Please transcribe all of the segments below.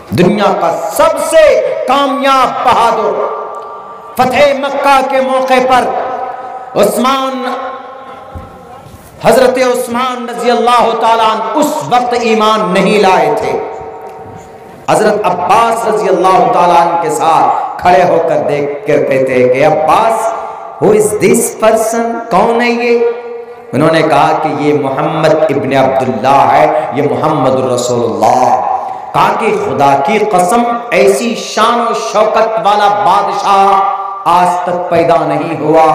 दुनिया का सबसे कामयाब बहादुर। फतेह मक्का के मौके पर हजरत उस्मान रजी अल्लाह ताला अन्हु उस वक्त ईमान नहीं लाए थे। हजरत अब्बास रजी अल्लाह ताला अन्हु के साथ खड़े होकर देख कर कहते हैं कि Abbas, who is this person, कौन है ये? उन्होंने कहा कि ये मोहम्मद इब्न अब्दुल्ला है, ये मोहम्मद रसूलुल्लाह। कहा कि खुदा की कसम, ऐसी शान और शौकत वाला बादशाह आज तक पैदा नहीं हुआ।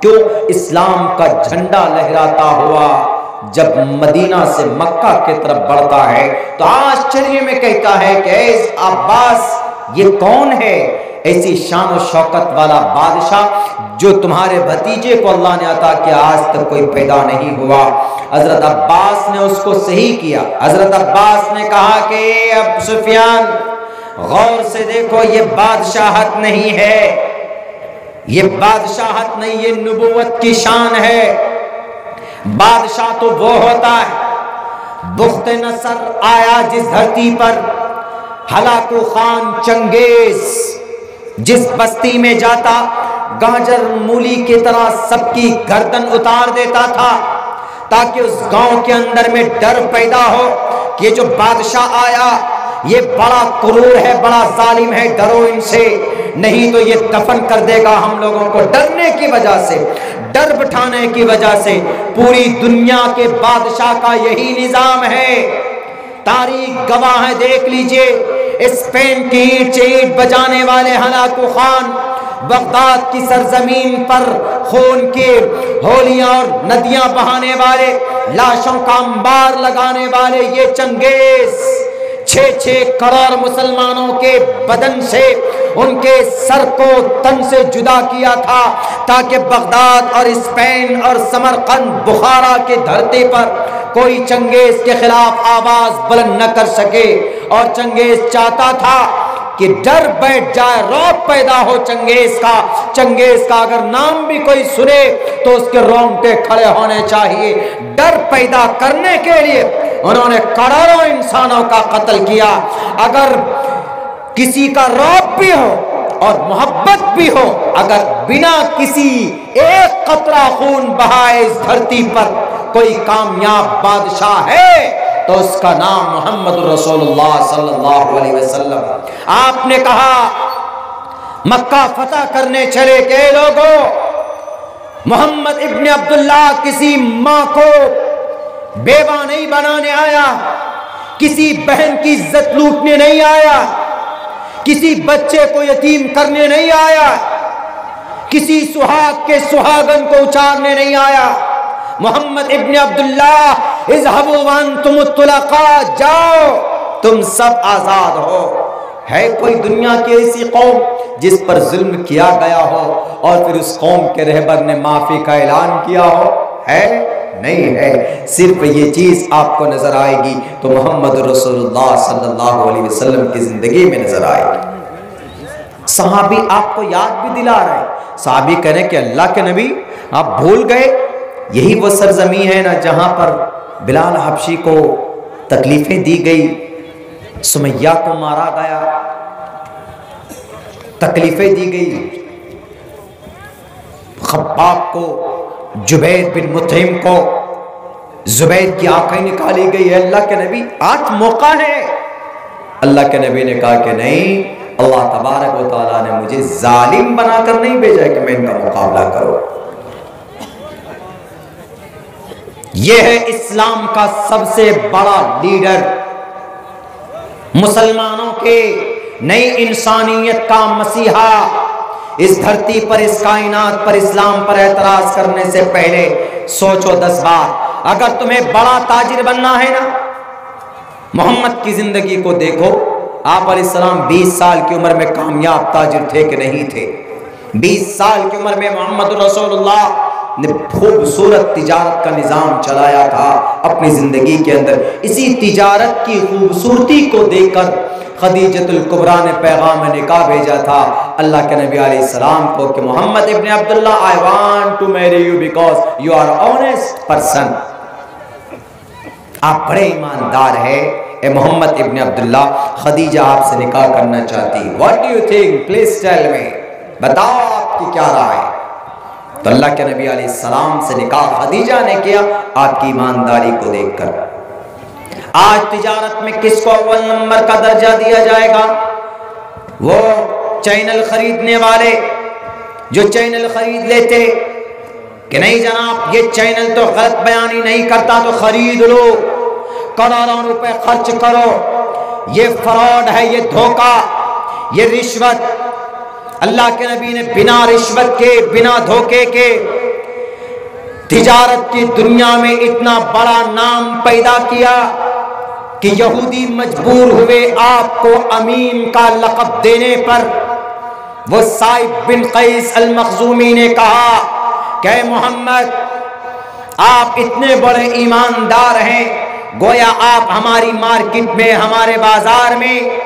क्यों? इस्लाम का झंडा लहराता हुआ जब मदीना से मक्का की तरफ बढ़ता है तो आश्चर्य में कहता है कि अब्बास, ये कौन है? ऐसी शान और शौकत वाला बादशाह जो तुम्हारे भतीजे को अल्लाह ने अता किया, आज तक कोई पैदा नहीं हुआ। हजरत अब्बास ने उसको सही किया। हजरत अब्बास ने कहा कि अब सुफियान, गौर से देखो, ये बादशाहत नहीं है, ये बादशाहत नहीं, ये नबुव्वत की शान है। बादशाह तो वो होता है, बुख्त नसर आया जिस धरती पर, हलाकू खान चंगेज जिस बस्ती में जाता गाजर मूली की तरह सबकी गर्दन उतार देता था, ताकि उस गांव के अंदर में डर पैदा हो कि ये जो बादशाह आया ये बड़ा क्रूर है, बड़ा जालिम है, डरो इनसे, नहीं तो ये दफन कर देगा हम लोगों को। डरने की वजह से, डर बिठाने की वजह से पूरी दुनिया के बादशाह का यही निजाम है। तारीख गवाह है, देख लीजिए। स्पेन की ईंट से ईंट बजाने वाले हलाकू खान, बगदाद की सरजमीन पर खून की होलियां और नदियां बहाने वाले, लाशों का अंबार लगाने वाले ये चंगेज 6-6 करोड़ मुसलमानों के बदन से, उनके सर को तन से जुदा किया था ताकि बगदाद और स्पेन और समरकंद बुखारा की धरती पर कोई चंगेज के खिलाफ आवाज बुलंद न कर सके। और चंगेज चाहता था कि डर बैठ जाए, रौब पैदा हो चंगेज का अगर नाम भी कोई सुने तो उसके रोंगटे खड़े होने चाहिए। डर पैदा करने के लिए उन्होंने करोड़ों इंसानों का कत्ल किया। अगर किसी का रौब भी हो और मोहब्बत भी हो, अगर बिना किसी एक कतरा खून बहाए इस धरती पर कोई कामयाब बादशाह है तो उसका नाम मोहम्मद रसूलुल्लाह सल्लल्लाहु अलैहि वसल्लम। आपने कहा मक्का फतह करने चले के लोगों, मोहम्मद इब्न अब्दुल्ला किसी मां को बेवा नहीं बनाने आया, किसी बहन की इज्जत लूटने नहीं आया, किसी बच्चे को यतीम करने नहीं आया, किसी सुहाग के सुहागन को उचारने नहीं आया। मोहम्मद इब्न अब्दुल्ला, इज़हबू व अंतुम तुलका, जाओ तुम सब आजाद हो। है कोई दुनिया की ऐसी कौम जिस पर जुल्म किया गया हो और फिर उस कौम के रहबर ने माफी का ऐलान किया हो? है? नहीं है। सिर्फ ये चीज आपको नजर आएगी तो मोहम्मद रसूलुल्लाह सल्लल्लाहु अलैहि वसल्लम की जिंदगी में नजर आएगी। सहाबी आपको याद भी दिला रहे हैं। सहाबी कह रहे हैं कि अल्लाह के नबी, आप भूल गए, यही वो सरजमी है ना जहां पर बिलाल हबशी को तकलीफें दी गई, सुमैया को मारा गया, तकलीफें दी गई, खब्बाब को, जुबैर बिन मुतइम को, जुबैर की आंखें निकाली गई है। अल्लाह के नबी, आज मौका है। अल्लाह के नबी ने कहा कि नहीं, अल्लाह तबारक व तआला ने मुझे जालिम बनाकर नहीं भेजा कि मैं इनका मुकाबला करूं। यह है इस्लाम का सबसे बड़ा लीडर, मुसलमानों के नई इंसानियत का मसीहा। इस धरती पर, इस कायनात पर इस्लाम पर एतराज करने से पहले सोचो 10 बार। अगर तुम्हें बड़ा ताजिर बनना है ना, मोहम्मद की जिंदगी को देखो। आप अलैहिस्सलाम 20 साल की उम्र में कामयाब ताजिर थे कि नहीं थे? 20 साल की उम्र में मोहम्मद रसूलुल्लाह ने खूबसूरत तिजारत का निज़ाम चलाया था अपनी ज़िंदगी के अंदर। इसी तिजारत की खूबसूरती को देखकर खदीजतुल कुबरा ने पैगाम निकाह भेजा था अल्लाह के नबी अलैहिस्सलाम को कि Muhammad ibn Abdullah, I want to marry you because you are honest person. आप बड़े ईमानदार है, ए मोहम्मद इब्न अब्दुल्ला, खदीजा आपसे निकाह करना चाहती, what do you think, please tell me, बताओ आपकी क्या राय है। तो अल्लाह के नबी अलैहिस्सलाम से निकाह खदीजा ने किया आपकी ईमानदारी को देखकर। आज तिजारत में किसको अव्वल नंबर का दर्जा दिया जाएगा? वो चैनल खरीदने वाले जो चैनल खरीद लेते कि नहीं जनाब ये चैनल तो गलत बयानी नहीं करता तो खरीद लो, करोड़ों रुपए खर्च करो, ये फ्रॉड है, ये धोखा, ये रिश्वत। अल्लाह के नबी ने बिना रिश्वत के, बिना धोखे के तिजारत की दुनिया में इतना बड़ा नाम पैदा किया कि यहूदी मजबूर हुए आपको अमीन का लक़ब देने पर। वो साइब बिन कैस अल मखजूमी ने कहा कि मोहम्मद आप इतने बड़े ईमानदार हैं, गोया आप हमारी मार्केट में, हमारे बाजार में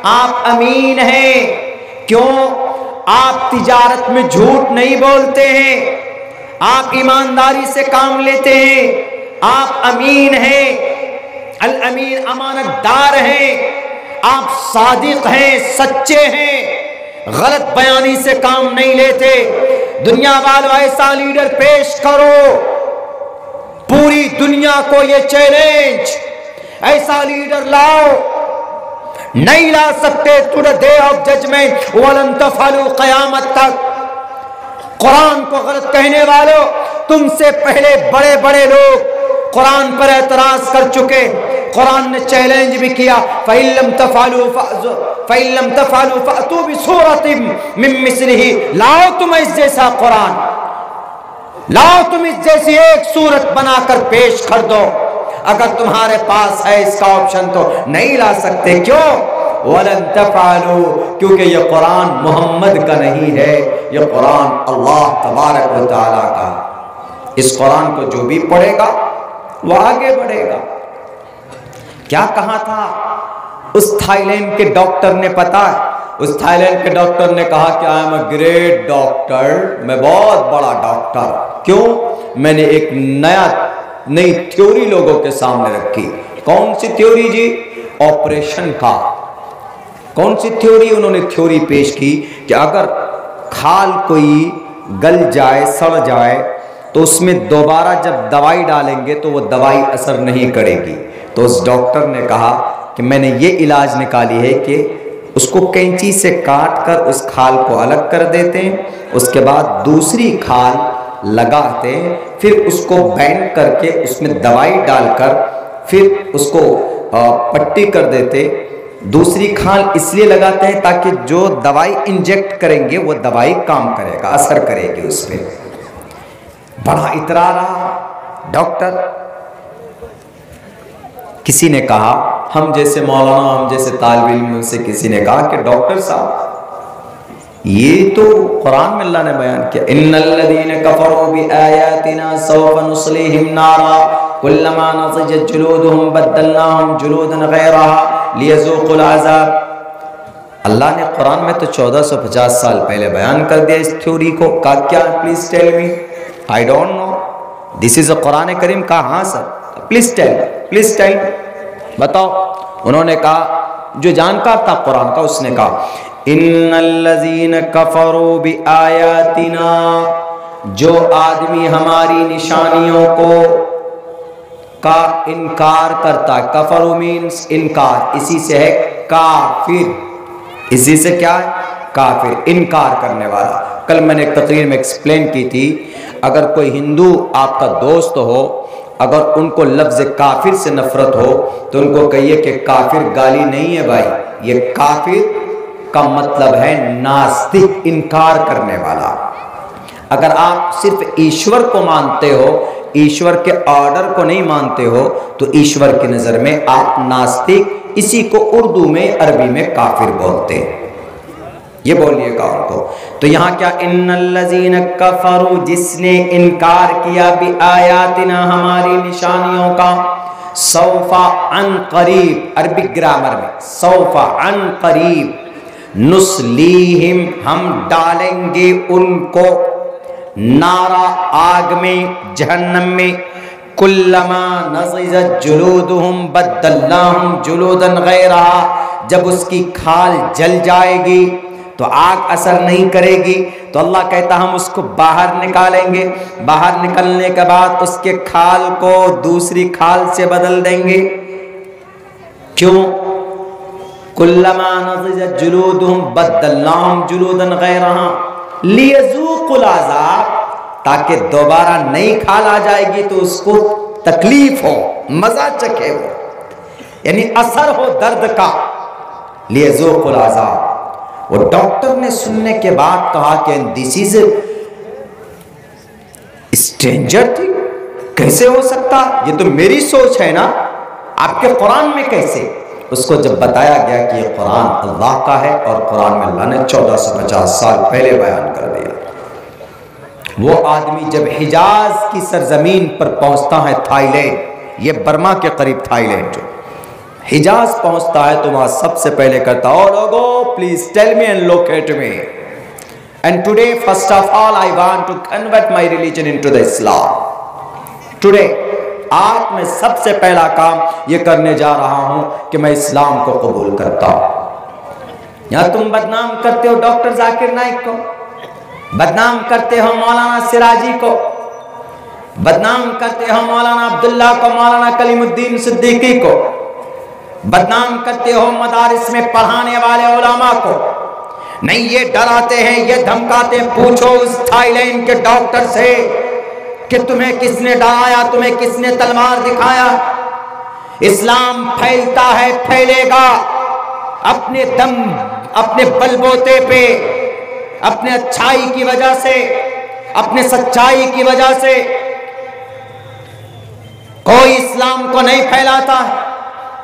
आप अमीन हैं। क्यों? आप तिजारत में झूठ नहीं बोलते हैं, आप ईमानदारी से काम लेते हैं, आप अमीन हैं, अल अमीन अमानतदार हैं, आप सादिक हैं, सच्चे हैं, गलत बयानी से काम नहीं लेते। दुनिया वालों ऐसा लीडर पेश करो, पूरी दुनिया को ये चैलेंज, ऐसा लीडर लाओ, नहीं ला सकते to the day of judgment वलन तफअलू क़यामत तक। कुरान को गलत कहने वालों, तुमसे पहले बड़े बड़े लोग कुरान पर एतराज कर चुके। कुरान ने चैलेंज भी किया, फ़इल्लम तफ़अलू फ़अतू बिसूरतिम मिन मिस्लिही, लाओ तुम इस जैसा कुरान, लाओ तुम इस जैसी एक सूरत बनाकर पेश कर दो। अगर तुम्हारे पास है इसका ऑप्शन तो नहीं ला सकते। क्यों? वलन तफ़अलू, क्योंकि ये कुरान मोहम्मद का नहीं है, ये कुरान अल्लाह तबारक व तआला का। इस कुरान को जो भी पढ़ेगा वो आगे बढ़ेगा। क्या कहा था उस थाईलैंड के डॉक्टर ने? पता है, उस थाईलैंड के डॉक्टर ने कहा कि I am a great doctor, मैं बहुत बड़ा डॉक्टर। क्यों? मैंने एक नई थ्योरी लोगों के सामने रखी। कौन सी थ्योरी जी? ऑपरेशन का। कौन सी थ्योरी? उन्होंने थ्योरी पेश की कि अगर खाल कोई गल जाए, सड़ जाए, तो उसमें दोबारा जब दवाई डालेंगे तो वो दवाई असर नहीं करेगी। तो उस डॉक्टर ने कहा कि मैंने ये इलाज निकाली है कि उसको कैंची से काट कर उस खाल को अलग कर देते हैं, उसके बाद दूसरी खाल लगाते हैं, फिर उसको बैंड करके उसमें दवाई डालकर फिर उसको पट्टी कर देते। दूसरी खाल इसलिए लगाते हैं ताकि जो दवाई इंजेक्ट करेंगे वो दवाई काम करेगा, असर करेगी उस पर। बड़ा इतरा रहा डॉक्टर। किसी ने कहा, हम जैसे मौलाना, हम जैसे तालिब इल्म से किसी ने कहा कि डॉक्टर साहब ये तो कुरान में अल्लाह ने बयान किया, इन्नल्लज़ीना कफ़रू बिआयातिना सौफ़ नुस्लिहिम नारा कुल्लमा नज़जत जुलूदुहुम बद्दलनाहुम जुलूदन ग़ैरहा लियज़ूक़ुल अज़ाब। अल्लाह ने कुरान में तो 1450 साल पहले बयान कर दिया इस थ्योरी को। का क्या? Please tell me, I don't know, this is a कुरान करीम। का? हाँ सर, प्लीज टेल, बताओ। उन्होंने कहा, जो जानकार था कुरान का, उसने कहा इन्नल्लज़ीना कफ़रू बिआयातिना, जो आदमी हमारी निशानियों को का इनकार करता है, कफरू मीन्स इनकार, इसी से है काफिर। इसी से क्या है? काफिर, इनकार करने वाला। कल मैंने एक तकरीर में एक्सप्लेन की थी, अगर कोई हिंदू आपका दोस्त हो, अगर उनको लफ्ज़ काफिर से नफरत हो तो उनको कहिए कि काफिर गाली नहीं है भाई, ये काफिर का मतलब है नास्तिक, इनकार करने वाला। अगर आप सिर्फ ईश्वर को मानते हो, ईश्वर के ऑर्डर को नहीं मानते हो, तो ईश्वर की नज़र में आप नास्तिक, इसी को उर्दू में, अरबी में काफिर बोलते हैं। ये बोलिएगा उनको। तो यहाँ क्या, इन्नल्लज़ीना कफ़रू, जिसने इनकार किया, बिआयातिना, हमारी निशानियों का, सौफा अन करीब, अरबिक ग्रामर में सौफा अन करीब, नुस्लीहिम, हम डालेंगे उनको, नारा, आग में, जहन्नम में, कुल्लमा नज़िज़त जुलूदुहुम बद्दलनाहुम जुलूदन गैरहा, जब उसकी खाल जल जाएगी तो आग असर नहीं करेगी, तो अल्लाह कहता हम उसको बाहर निकालेंगे, बाहर निकलने के बाद उसके खाल को दूसरी खाल से बदल देंगे। क्यों? कुल्लमा नज़िज़त जुलूदुहुम बद्दलनाहुम जुलूदन गैरहा लियज़ूक़ुल अज़ाब, ताकि दोबारा नई खाल आ जाएगी तो उसको तकलीफ हो, मजा चखे हो, यानी असर हो दर्द का। लियज़ूक़ुल अज़ाब। वो डॉक्टर ने सुनने के बाद कहा कि दिस इज स्ट्रेंजर थी, कैसे हो सकता, ये तो मेरी सोच है ना, आपके कुरान में कैसे? उसको जब बताया गया कि ये कुरान अल्लाह का है और कुरान में अल्लाह ने 1450 साल पहले बयान कर दिया। वो आदमी जब हिजाज की सरजमीन पर पहुंचता है, थाईलैंड, ये बर्मा के करीब थाईलैंड, जो हिजाज पहुंचता है तो वहां सबसे पहले कहता है, लोगो please tell me and locate me, and today first of all I want to convert my religion into the Islam. Today, आज मैं सबसे पहला काम ये करने जा रहा हूं कि मैं इस्लाम को कबूल करता हूं। यहां तुम बदनाम करते हो डॉक्टर जाकिर नाइक को, बदनाम करते हो मौलाना सिराजी को, बदनाम करते हो मौलाना अब्दुल्ला को, मौलाना कलीमुद्दीन सिद्दीकी को, बदनाम करते हो मदारिस में पढ़ाने वाले उलमा को। नहीं, ये डराते हैं, ये धमकाते हैं। पूछो उस थाईलैंड के डॉक्टर से कि तुम्हें किसने डराया, तुम्हें किसने तलवार दिखाया? इस्लाम फैलता है, फैलेगा अपने दम, अपने बलबोते पे, अपने अच्छाई की वजह से, अपने सच्चाई की वजह से। कोई इस्लाम को नहीं फैलाता है,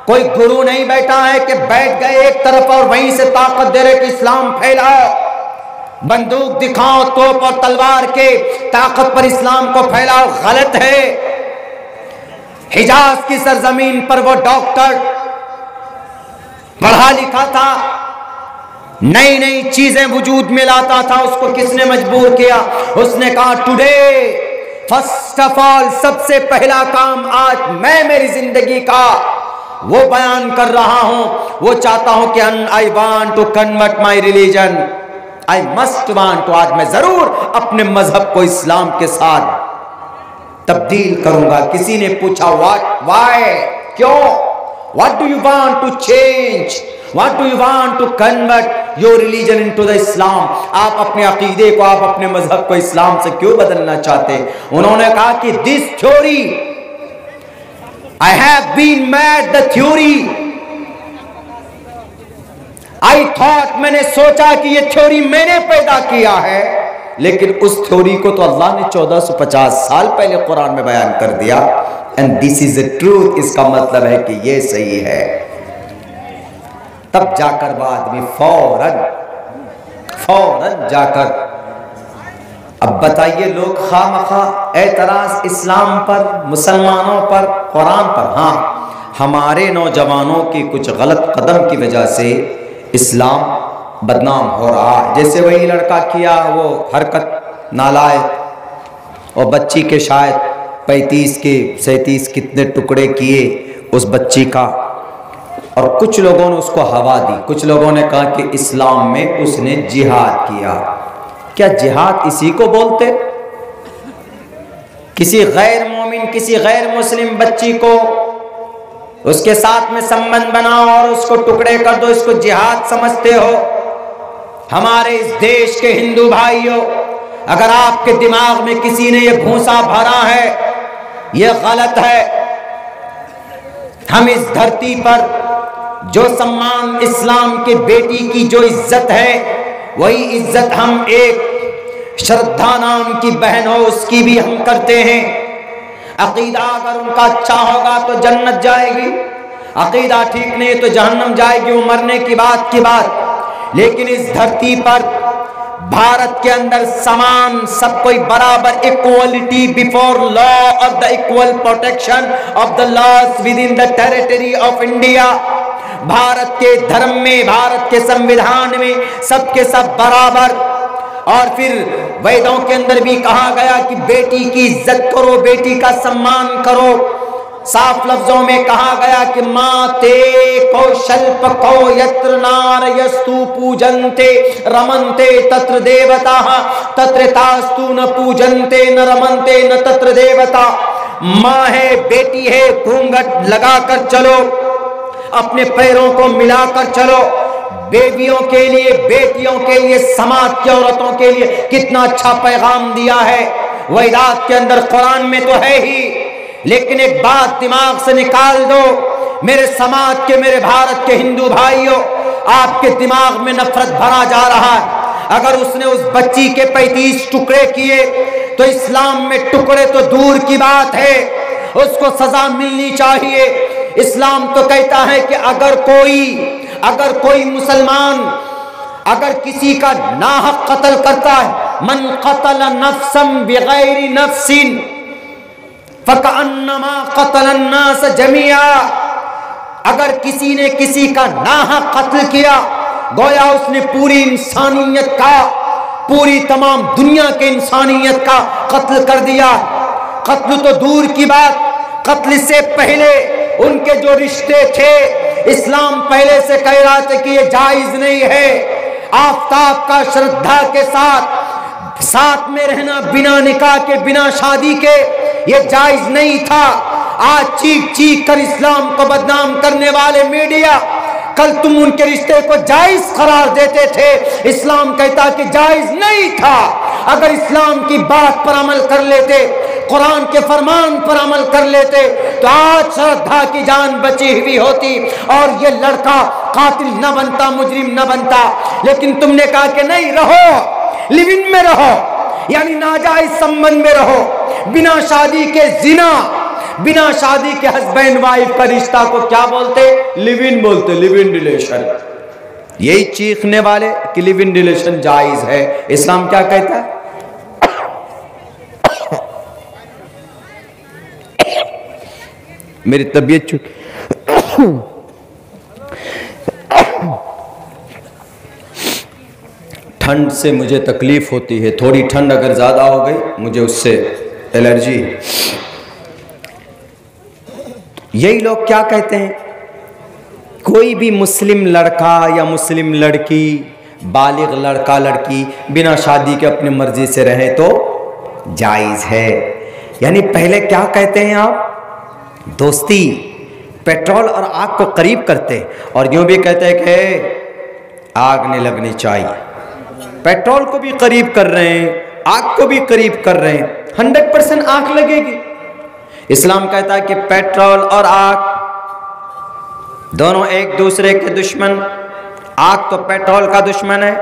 कोई गुरु नहीं बैठा है कि बैठ गए एक तरफ और वहीं से ताकत दे रहे कि इस्लाम फैलाओ, बंदूक दिखाओ, तोप और तलवार के ताकत पर इस्लाम को फैलाओ। गलत है। हिजाज की सरजमीन पर वो डॉक्टर पढ़ा लिखा था, नई नई चीजें वजूद में लाता था। उसको किसने मजबूर किया? उसने कहा टुडे फर्स्ट ऑफ ऑल, सबसे पहला काम आज मैं मेरी जिंदगी का वो बयान कर रहा हूं, वो चाहता हूं कि I want to convert my religion, I must want to, आज मैं जरूर अपने मजहब को इस्लाम के साथ तब्दील करूंगा। किसी ने पूछा व्हाट, व्हाई, क्यों? What do you want to change, what do you want to convert your religion into the Islam? आप अपने अकीदे को, आप अपने मजहब को इस्लाम से क्यों बदलना चाहते? उन्होंने कहा कि this theory, I have been mad the theory. I thought, मैंने सोचा कि ये थ्योरी मैंने पैदा किया है, लेकिन उस थ्योरी को तो अल्लाह ने 1450 साल पहले कुरान में बयान कर दिया। And this is the truth, इसका मतलब है कि ये सही है। तब जाकर वो आदमी फौरन जाकर, अब बताइए लोग खामखा एतराज इस्लाम पर, मुसलमानों पर, कुरान पर। हाँ, हमारे नौजवानों की कुछ गलत कदम की वजह से इस्लाम बदनाम हो रहा है। जैसे वही लड़का किया वो हरकत नालायक, और बच्ची के शायद 35 के 37 कितने टुकड़े किए उस बच्ची का, और कुछ लोगों ने उसको हवा दी। कुछ लोगों ने कहा कि इस्लाम में उसने जिहाद किया। क्या जिहाद इसी को बोलते? किसी गैर मोमिन, किसी गैर मुस्लिम बच्ची को उसके साथ में संबंध बनाओ और उसको टुकड़े कर दो, इसको जिहाद समझते हो? हमारे इस देश के हिंदू भाइयों, अगर आपके दिमाग में किसी ने ये भूसा भरा है, ये गलत है। हम इस धरती पर जो सम्मान इस्लाम के बेटी की जो इज्जत है, वही इज्जत हम एक श्रद्धा नाम की बहन हो उसकी भी हम करते हैं। अकीदा अगर उनका अच्छा होगा तो जन्नत जाएगी, अकीदा ठीक नहीं तो जहन्नम जाएगी, वो मरने की बात की बात। लेकिन इस धरती पर भारत के अंदर समान, सब कोई बराबर, equality before law of the equal protection of the laws within the territory of India. Bharat के धर्म में, भारत के संविधान में सबके सब बराबर। और फिर वेदों के अंदर भी कहा गया कि बेटी की इज्जत करो, बेटी का सम्मान करो। साफ लफ्जों में कहा गया कि माते कौशल्पको यत्र नारयस्तु पूजन्ते रमन्ते तत्र देवता तत्र तास्तु न पूजन्ते न रमन्ते न तत्र देवता। माँ है, बेटी है, घूंघट लगाकर चलो, अपने पैरों को मिलाकर चलो। बेबियों के लिए, बेटियों के लिए, समाज की औरतों के लिए कितना अच्छा पैगाम दिया है। वेदात के अंदर, कुरान में तो है ही, लेकिन एक बात दिमाग से निकाल दो मेरे समाज के, मेरे भारत के हिंदू भाइयों, आपके दिमाग में नफरत भरा जा रहा है। अगर उसने उस बच्ची के 35 टुकड़े किए तो इस्लाम में टुकड़े तो दूर की बात है, उसको सजा मिलनी चाहिए। इस्लाम तो कहता है कि अगर कोई मुसलमान अगर किसी का नाहक कत्ल करता है, मन कतल नफ्सन बिगैर नफ्सिन फकअन्नमा कतल अन्नास जमीआ, अगर किसी ने किसी का नाहक कत्ल किया, गोया उसने पूरी इंसानियत का, पूरी तमाम दुनिया के इंसानियत का कत्ल कर दिया। कत्ल तो दूर की बात, कत्ल से पहले उनके जो रिश्ते थे, इस्लाम पहले से कह रहा था कि ये जायज नहीं है। आफताब का श्रद्धा के साथ में रहना, बिना निकाह के, बिना शादी के, ये जायज नहीं था। आज चीख चीख कर इस्लाम को बदनाम करने वाले मीडिया, कल तुम उनके रिश्ते को जायज करार देते थे। इस्लाम कहता कि जायज नहीं था। अगर इस्लाम की बात पर अमल कर लेते, कुरान के फरमान पर अमल कर लेते, तो आज श्रद्धा की जान बची हुई होती और ये लड़का कातिल न बनता, मुजरिम न बनता। लेकिन तुमने कहा कि नहीं, रहो, लिव इन में रहो, यानी नाजायज संबंध में रहो, बिना शादी के जिना, बिना शादी के हस्बैंड वाइफ का रिश्ता को क्या बोलते? लिव इन बोलते, लिव इन रिलेशन। यही चीखने वाले कि लिव इन रिलेशन जायज है, इस्लाम क्या कहता है? मेरी तबीयत ठंड से मुझे तकलीफ होती है, थोड़ी ठंड अगर ज़्यादा हो गई मुझे उससे एलर्जी है। यही लोग क्या कहते हैं, कोई भी मुस्लिम लड़का या मुस्लिम लड़की, बालिग लड़का लड़की बिना शादी के अपनी मर्जी से रहे तो जायज़ है। यानी पहले क्या कहते हैं आप? दोस्ती, पेट्रोल और आग को करीब करते, और यूं भी कहते हैं कि आग नहीं लगनी चाहिए। पेट्रोल को भी करीब कर रहे हैं, आग को भी करीब कर रहे हैं, 100% आग लगेगी। इस्लाम कहता है कि पेट्रोल और आग दोनों एक दूसरे के दुश्मन। आग तो पेट्रोल का दुश्मन है।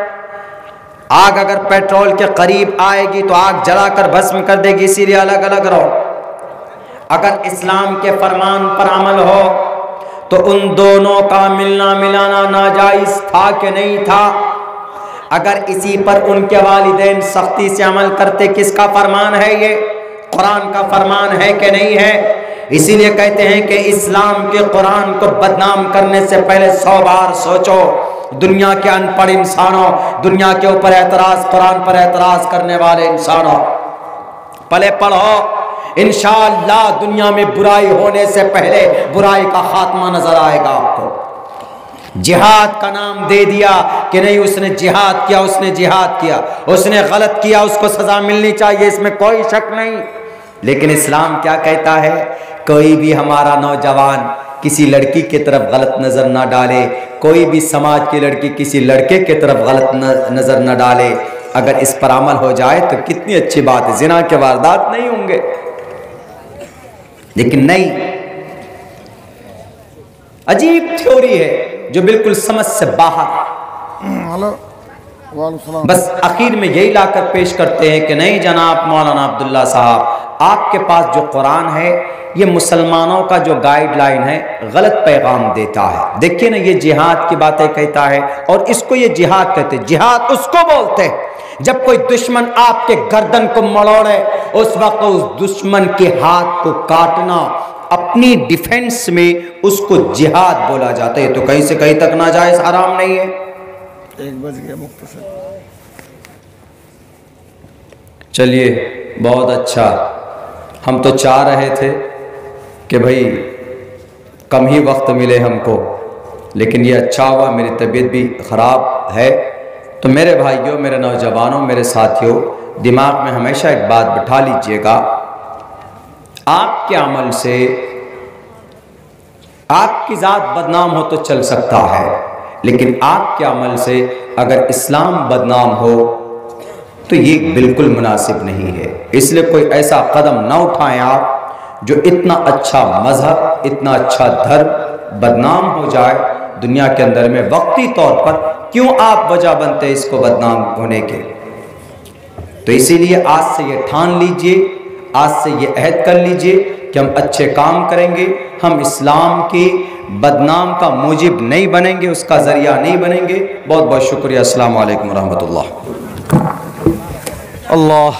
आग अगर पेट्रोल के करीब आएगी तो आग जलाकर भस्म कर देगी, इसीलिए अलग अलग रहो। अगर इस्लाम के फरमान पर अमल हो तो उन दोनों का मिलना मिलाना नाजायज था कि नहीं था? अगर इसी पर उनके वालिदैन सख्ती से अमल करते, किसका फरमान है ये? कुरान का फरमान है कि नहीं है? इसीलिए कहते हैं कि इस्लाम के कुरान को बदनाम करने से पहले 100 बार सोचो। दुनिया के अनपढ़ इंसानों, दुनिया के ऊपर एतराज, कुरान पर एतराज करने वाले इंसानों, पले पढ़ो, इंशाअल्लाह दुनिया में बुराई होने से पहले बुराई का खात्मा नजर आएगा आपको। जिहाद का नाम दे दिया कि नहीं, उसने जिहाद किया, उसने जिहाद किया, उसने गलत किया, उसको सजा मिलनी चाहिए, इसमें कोई शक नहीं। लेकिन इस्लाम क्या कहता है? कोई भी हमारा नौजवान किसी लड़की की तरफ गलत नजर ना डाले, कोई भी समाज की लड़की किसी लड़के की तरफ गलत नजर न डाले। अगर इस पर अमल हो जाए तो कितनी अच्छी बात है, जिना के वारदात नहीं होंगे। लेकिन नहीं, अजीब थ्योरी है जो बिल्कुल समझ से बाहर। बस आखिर में यही लाकर पेश करते हैं कि नहीं जनाब मौलाना अब्दुल्ला साहब, आपके पास जो कुरान है ये मुसलमानों का जो गाइडलाइन है गलत पैगाम देता है। देखिए ना, ये जिहाद की बातें कहता है और इसको ये जिहाद कहते हैं। जिहाद उसको बोलते हैं जब कोई दुश्मन आपके गर्दन को मरोड़े, उस वक्त उस दुश्मन के हाथ को काटना, अपनी डिफेंस में उसको जिहाद बोला जाता है। तो कहीं से कहीं तक नाजायज हराम नहीं है। 1 बज गया मुख्तसर। चलिए बहुत अच्छा। हम तो चाह रहे थे कि भाई कम ही वक्त मिले हमको, लेकिन ये अच्छा हुआ, मेरी तबीयत भी ख़राब है। तो मेरे भाइयों, मेरे नौजवानों, मेरे साथियों, दिमाग में हमेशा एक बात बिठा लीजिएगा, आपके अमल से आपकी ज़ात बदनाम हो तो चल सकता है, लेकिन आपके अमल से अगर इस्लाम बदनाम हो तो ये बिल्कुल मुनासिब नहीं है। इसलिए कोई ऐसा कदम ना उठाएं आप जो इतना अच्छा मजहब, इतना अच्छा धर्म बदनाम हो जाए दुनिया के अंदर में। वक्ती तौर पर क्यों आप वजह बनते हैं इसको बदनाम होने के। तो इसीलिए आज से ये ठान लीजिए, आज से ये अहद कर लीजिए कि हम अच्छे काम करेंगे, हम इस्लाम की बदनाम का मूजिब नहीं बनेंगे, उसका ज़रिया नहीं बनेंगे। बहुत बहुत शुक्रिया। अस्सलाम वालेकुम रहमतुल्लाह। अल्लाह।